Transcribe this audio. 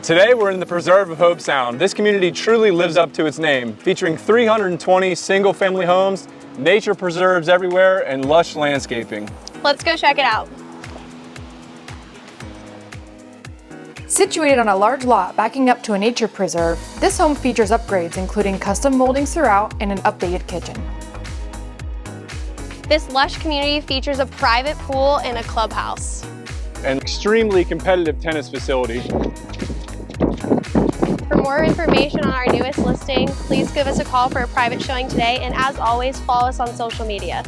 Today we're in the preserve of Hobe Sound. This community truly lives up to its name, featuring 320 single-family homes, nature preserves everywhere, and lush landscaping. Let's go check it out. Situated on a large lot backing up to a nature preserve, this home features upgrades including custom moldings throughout and an updated kitchen. This lush community features a private pool and a clubhouse. An extremely competitive tennis facility. For more information on our newest listing, please give us a call for a private showing today, and as always, follow us on social media.